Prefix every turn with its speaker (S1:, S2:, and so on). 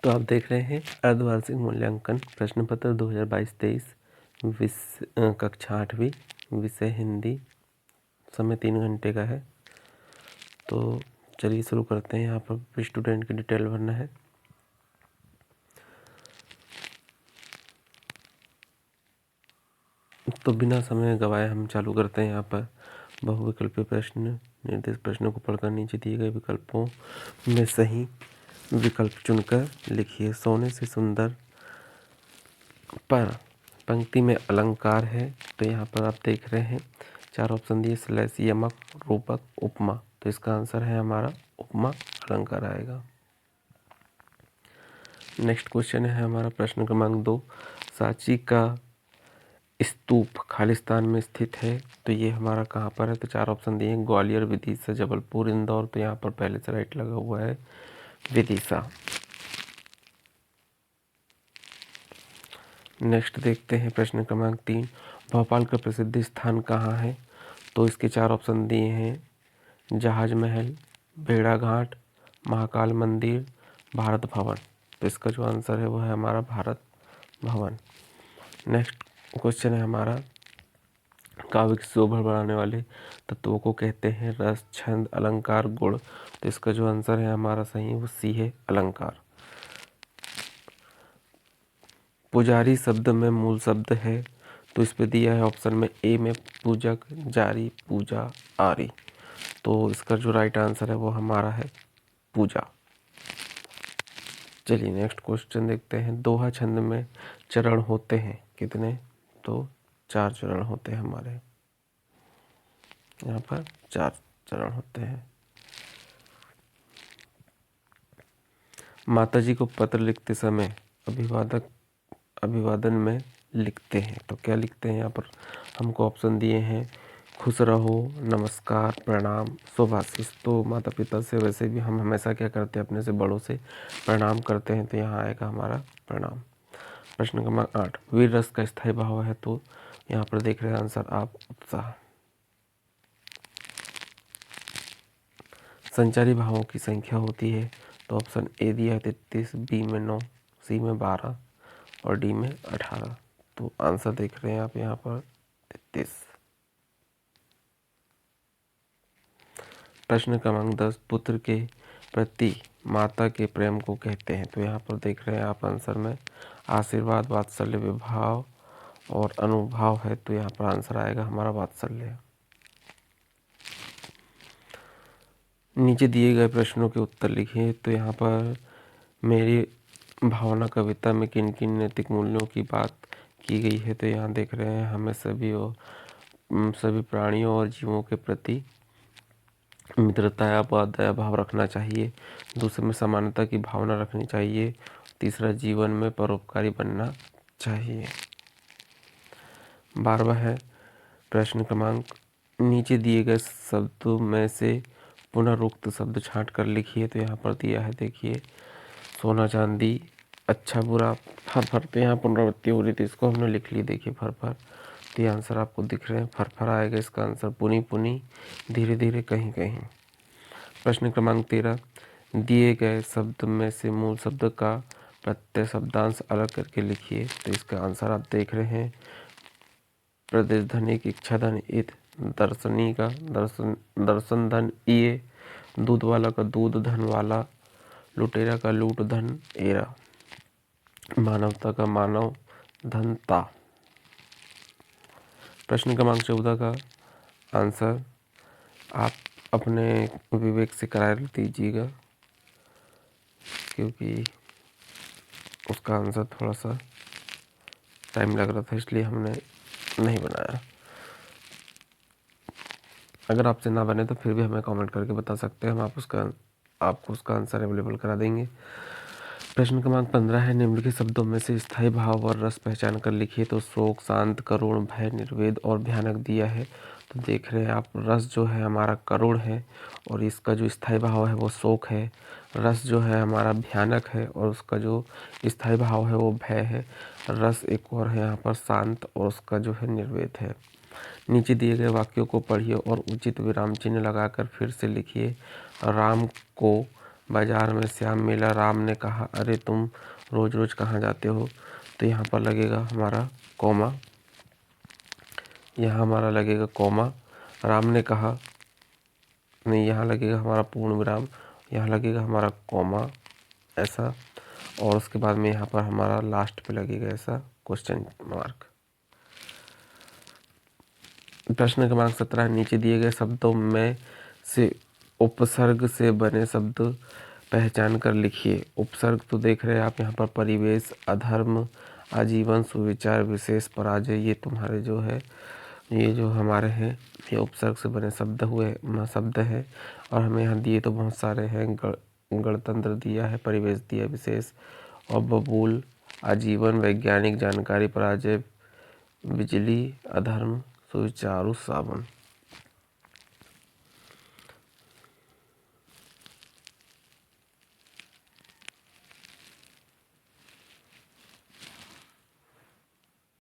S1: तो आप देख रहे हैं अर्धवार्षिक मूल्यांकन प्रश्न पत्र 2022-23 कक्षा 8वीं, विषय हिंदी। समय 3 घंटे का है। तो चलिए शुरू करते हैं। यहाँ पर स्टूडेंट की डिटेल भरना है। तो बिना समय गवाए हम चालू करते हैं। यहाँ पर बहुविकल्पीय प्रश्न निर्देश प्रश्नों को पढ़कर नीचे दिए गए विकल्पों में सही विकल्प चुनकर लिखिए। सोने से सुंदर पर पंक्ति में अलंकार है। तो यहाँ पर आप देख रहे हैं 4 ऑप्शन दिए, श्लेष, यमक, रूपक, उपमा। तो इसका आंसर है हमारा उपमा अलंकार आएगा। नेक्स्ट क्वेश्चन है हमारा प्रश्न क्रमांक 2। सांची का स्तूप खालिस्तान में स्थित है। तो ये हमारा कहाँ पर है? तो 4 ऑप्शन दिए, ग्वालियर, विदिशा, जबलपुर, इंदौर। तो यहाँ पर पहले से राइट लगा हुआ है विदिशा। नेक्स्ट देखते हैं प्रश्न क्रमांक 3। भोपाल का प्रसिद्ध स्थान कहाँ है? तो इसके 4 ऑप्शन दिए हैं, जहाज महल, भेड़ा घाट, महाकाल मंदिर, भारत भवन। तो इसका जो आंसर है वो है हमारा भारत भवन। नेक्स्ट क्वेश्चन है हमारा, काव्य की शोभा बढ़ाने वाले तत्वों को कहते हैं रस, छंद, अलंकार, गुण। तो इसका जो आंसर है हमारा सही वो सी है, अलंकार। पुजारी शब्द में मूल शब्द है। तो इस पे दिया है ऑप्शन में ए में पूजक, जारी, पूजा, आरी। तो इसका जो राइट आंसर है वो हमारा है पूजा। चलिए नेक्स्ट क्वेश्चन देखते हैं। दोहा छंद में चरण होते हैं कितने? तो 4 चरण होते हैं हमारे यहाँ पर, 4 चरण होते हैं। माताजी को पत्र लिखते समय अभिवादन में लिखते हैं। तो क्या लिखते हैं? यहाँ पर हमको ऑप्शन दिए हैं, खुश रहो, नमस्कार, प्रणाम, शुभाशीष। तो माता पिता से वैसे भी हम हमेशा क्या करते हैं, अपने से बड़ों से प्रणाम करते हैं। तो यहाँ आएगा हमारा प्रणाम। प्रश्न क्रमांक 8। वीर रस का स्थायी भाव है। तो यहाँ पर देख रहे हैं आंसर आप, उत्साह। संचारी भावों की संख्या होती है। तो ऑप्शन ए दिया है 33, बी में 9, सी में 12 और डी में 18। तो आंसर देख रहे हैं आप यहाँ पर 33। प्रश्न क्रमांक 10। पुत्र के प्रति माता के प्रेम को कहते हैं। तो यहाँ पर देख रहे हैं आप आंसर में आशीर्वाद, वात्सल्य, विभाव और अनुभाव है। तो यहाँ पर आंसर आएगा हमारा वात्सल्य। नीचे दिए गए प्रश्नों के उत्तर लिखिए। तो यहाँ पर मेरी भावना कविता में किन किन नैतिक मूल्यों की बात की गई है? तो यहाँ देख रहे हैं हमें सभी प्राणियों और जीवों के प्रति मित्रता या दया भाव रखना चाहिए। दूसरे में समानता की भावना रखनी चाहिए। तीसरा, जीवन में परोपकारी बनना चाहिए। 12वां है प्रश्न क्रमांक, नीचे दिए गए शब्दों में से पुनरुक्त शब्द छांट कर लिखिए। तो यहाँ पर दिया है, देखिए, सोना चांदी, अच्छा बुरा, फर। तो यहाँ पुनरावृत्ति हो रही थी, इसको हमने लिख ली। देखिए फर। तो ये आंसर आपको दिख रहे हैं, फर आएगा इसका आंसर। पुनी पुनी, धीरे धीरे, कहीं कहीं। प्रश्न क्रमांक 13। दिए गए शब्द में से मूल शब्द का प्रत्यय शब्दांश अलग करके लिखिए। तो इसका आंसर आप देख रहे हैं, प्रदेश धनिक, इच्छा धन, इत, दर्शनी का दर्शन धन, ये, दूध वाला का दूध धन वाला, लुटेरा का लूट धन एरा, मानवता का मानव धन ता। प्रश्न क्रमांक 14 का आंसर आप अपने विवेक से करार दीजिएगा, क्योंकि उसका आंसर थोड़ा सा टाइम लग रहा था, इसलिए हमने नहीं बनाया। अगर आपसे ना बने तो फिर भी हमें कमेंट करके बता सकते हैं, हम आपको उसका आंसर अवेलेबल करा देंगे। प्रश्न क्रमांक 15 है, निम्नलिखित शब्दों में से स्थायी भाव और रस पहचान कर लिखिए। तो शोक, शांत, करुण, भय, निर्वेद और भयानक दिया है। तो देख रहे हैं आप, रस जो है हमारा करुण है और इसका जो स्थायी भाव है वो शोक है। रस जो है हमारा भयानक है और उसका जो स्थायी भाव है वो भय है। रस एक और है यहाँ पर शांत और उसका जो है निर्वेद है। नीचे दिए गए वाक्यों को पढ़िए और उचित विराम चिन्ह लगाकर फिर से लिखिए। राम को बाजार में श्याम मिला, राम ने कहा अरे तुम रोज रोज कहाँ जाते हो। तो यहाँ पर लगेगा हमारा कॉमा, यहाँ हमारा लगेगा कॉमा। राम ने कहा, नहीं, यहाँ लगेगा हमारा पूर्ण विराम, यहाँ लगेगा हमारा कॉमा ऐसा, और उसके बाद में यहाँ पर हमारा लास्ट पे लगेगा ऐसा क्वेश्चन मार्क। प्रश्न क्रमांक 17, नीचे दिए गए शब्दों में से उपसर्ग से बने शब्द पहचान कर लिखिए। उपसर्ग तो देख रहे हैं आप यहाँ पर परिवेश, अधर्म, आजीवन, सुविचार, विशेष, पराजय, ये तुम्हारे जो है, ये जो हमारे हैं ये उपसर्ग से बने शब्द हैं। और हमें यहाँ दिए तो बहुत सारे हैं, गणतंत्र दिया है, परिवेश दिया, विशेष और बबूल, आजीवन, वैज्ञानिक जानकारी, पराजय, बिजली, अधर्म, सुविचार, सावन।